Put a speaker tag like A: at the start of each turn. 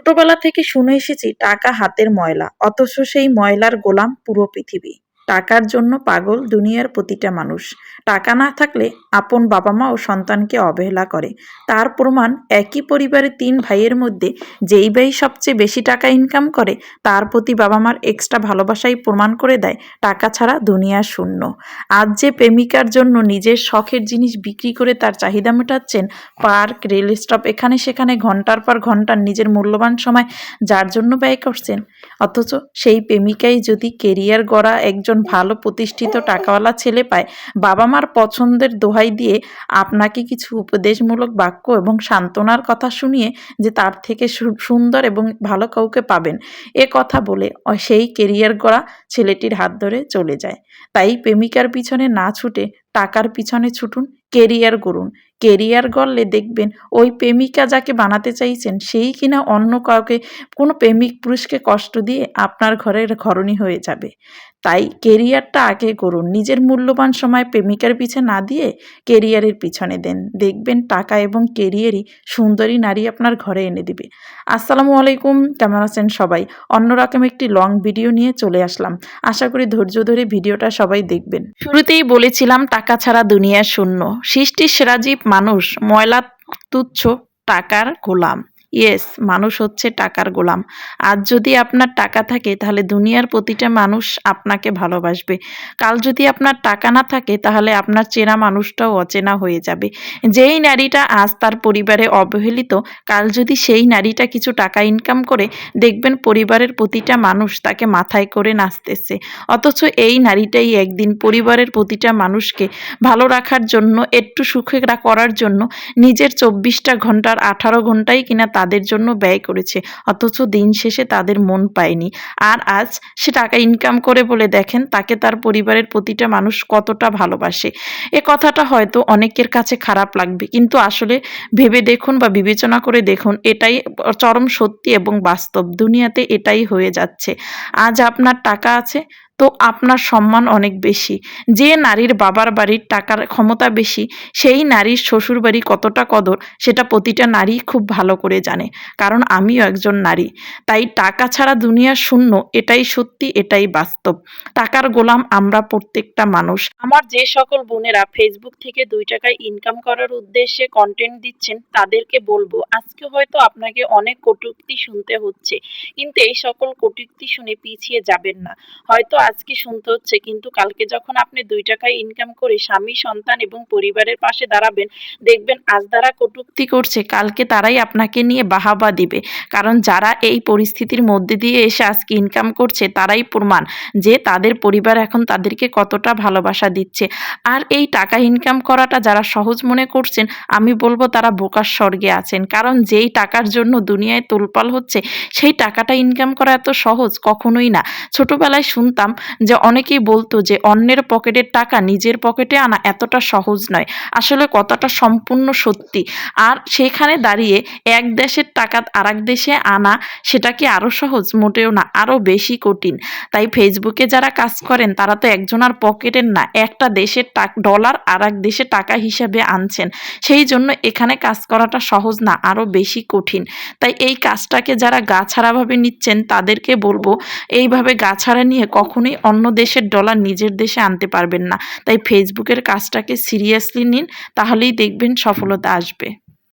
A: ছোটবেলা থেকে শুনে এসেছি টাকা হাতের ময়লা, অথচ সেই ময়লার গোলাম পুরো পৃথিবী। টাকার জন্য পাগল দুনিয়ার প্রতিটা মানুষ। টাকা না থাকলে আপন বাবা মা ও সন্তানকে অবহেলা করে। তার প্রমাণ একই পরিবারের ৩ ভাইয়ের মধ্যে যেই ভাই সবচেয়ে বেশি টাকা ইনকাম করে তার প্রতি বাবা মার এক্সট্রা ভালোবাসাই প্রমাণ করে দেয় টাকা ছাড়া দুনিয়া শূন্য। আজ যে প্রেমিকার জন্য নিজের শখের জিনিস বিক্রি করে তার চাহিদা মেটাচ্ছেন, পার্ক, রেল স্টপ, এখানে সেখানে ঘন্টার পর ঘন্টা নিজের মূল্যবান সময় যার জন্য ব্যয় করছেন, অথচ সেই প্রেমিকাই যদি কেরিয়ার গড়া একজন ভালো প্রতিষ্ঠিত টাকাওয়ালা ছেলে পায়, বাবা মার পছন্দের দোহাই দিয়ে আপনাকে কিছু উপদেশমূলক বাক্য এবং সান্ত্বনার কথা শুনিয়ে যে তার থেকে সুন্দর এবং ভালো কাউকে পাবেন, এ কথা বলে সেই কেরিয়ার গড়া ছেলেটির হাত ধরে চলে যায়। তাই প্রেমিকার পিছনে না ছুটে টাকার পিছনে ছুটুন, কেরিয়ার গড়ুন। কেরিয়ার গড়লে দেখবেন ওই প্রেমিকা যাকে বানাতে চাইছেন সেই কিনা অন্য কাউকে, কোনো প্রেমিক পুরুষকে কষ্ট দিয়ে আপনার ঘরের ঘরণী হয়ে যাবে। তাই কেরিয়ারটা আগে করুন, নিজের মূল্যবান সময় প্রেমিকার পিছে না দিয়ে কেরিয়ারের পিছনে দেন, দেখবেন টাকা এবং কেরিয়ারই সুন্দরী নারী আপনার ঘরে এনে দিবে। আসসালামু আলাইকুম, কেমন আছেন সবাই? অন্যরকম একটি লং ভিডিও নিয়ে চলে আসলাম। আশা করি ধৈর্য ধরে ভিডিওটা সবাই দেখবেন। শুরুতেই বলেছিলাম টাকা ছাড়া দুনিয়া শূন্য। সৃষ্টির সেরা জীব মানুষ, ময়লা তুচ্ছ, টাকার গোলাম। ইয়েস, মানুষ হচ্ছে টাকার গোলাম। আজ যদি আপনার টাকা থাকে তাহলে দুনিয়ার প্রতিটা মানুষ আপনাকে ভালোবাসবে। কাল যদি আপনার টাকা না থাকে তাহলে আপনার চেনা মানুষটাও অচেনা হয়ে যাবে। যেই নারীটা আজ তার পরিবারে অবহেলিত, কাল যদি সেই নারীটা কিছু টাকা ইনকাম করে, দেখবেন পরিবারের প্রতিটা মানুষ তাকে মাথায় করে নাচতেছে। অথচ এই নারীটাই একদিন পরিবারের প্রতিটা মানুষকে ভালো রাখার জন্য, একটু সুখে করার জন্য নিজের ২৪টা ঘন্টার ১৮ ঘন্টাই কিনা তাদের জন্য ব্যয় করেছে, অথচ দিন শেষে তাদের মন পায়নি। আর আজ সে টাকা ইনকাম করে বলে দেখেন তাকে তার পরিবারের প্রতিটা মানুষ কতটা ভালোবাসে। এ কথাটা হয়তো অনেকের কাছে খারাপ লাগবে, কিন্তু আসলে ভেবে দেখুন বা বিবেচনা করে দেখুন, এটাই চরম সত্যি এবং বাস্তব। দুনিয়াতে এটাই হয়ে যাচ্ছে। আজ আপনার টাকা আছে তো আপনার সম্মান অনেক বেশি। যে নারীর বাবার বাড়ির টাকার ক্ষমতা বেশি, সেই নারীর শ্বশুর বাড়ি কতটা কদর সেটা প্রতিটা নারী খুব ভালো করে জানে, কারণ আমিও একজন নারী। তাই টাকা ছাড়া দুনিয়া শূন্য, এটাই সত্যি, এটাই বাস্তব। টাকার গোলাম আমরা প্রত্যেকটা মানুষ। আমার যে সকল বোনেরা ফেসবুক থেকে ২ টাকা ইনকাম করার উদ্দেশ্যে কন্টেন্ট দিচ্ছেন তাদেরকে বলবো, আজকে হয়তো আপনাকে অনেক কটূক্তি শুনতে হচ্ছে, কিন্তু এই সকল কটূক্তি শুনে পিছিয়ে যাবেন না। হয়তো আজকে শুনতে হচ্ছে, কিন্তু কালকে যখন আপনি ২ টাকা ইনকাম করে স্বামী, সন্তান এবং পরিবারের পাশে দাঁড়াবেন, দেখবেন আজ যারা কটূক্তি করছে কালকে তারাই আপনাকে নিয়ে বাহাবা দিবে। কারণ যারা এই পরিস্থিতির মধ্যে দিয়ে এসে আজকে ইনকাম করছে তারাই প্রমাণ যে তাদের পরিবার এখন তাদেরকে কতটা ভালোবাসা দিচ্ছে। আর এই টাকা ইনকাম করাটা যারা সহজ মনে করছেন, আমি বলবো তারা বোকার স্বর্গে আছেন। কারণ যেই টাকার জন্য দুনিয়ায় তোলপাল হচ্ছে, সেই টাকাটা ইনকাম করা এত সহজ কখনোই না। ছোটবেলায় শুনতাম যে অনেকেই বলতো যে অন্যের পকেটের টাকা নিজের পকেটে আনা এতটা সহজ নয়। আসলে কথাটা সম্পূর্ণ সত্যি। আর সেখানে দাঁড়িয়ে এক দেশের টাকা আরেক দেশে আনা, সেটা কি আরও সহজ? মোটেও না, আরও বেশি কঠিন। তাই ফেসবুকে যারা কাজ করেন তারা তো একজনের পকেটের না, একটা দেশের ডলার আরেক দেশে টাকা হিসেবে আনছেন। সেই জন্য এখানে কাজ করাটা সহজ না, আরও বেশি কঠিন। তাই এই কাজটাকে যারা গাছাড়াভাবে নিচ্ছেন তাদেরকে বলবো, এইভাবে গাছাড়া নিয়ে কখনোই অন্য দেশের ডলার নিজের দেশে আনতে পারবেন না। তাই ফেসবুকের কাজটাকে সিরিয়াসলি নিন, তাহলেই দেখবেন সফলতা আসবে।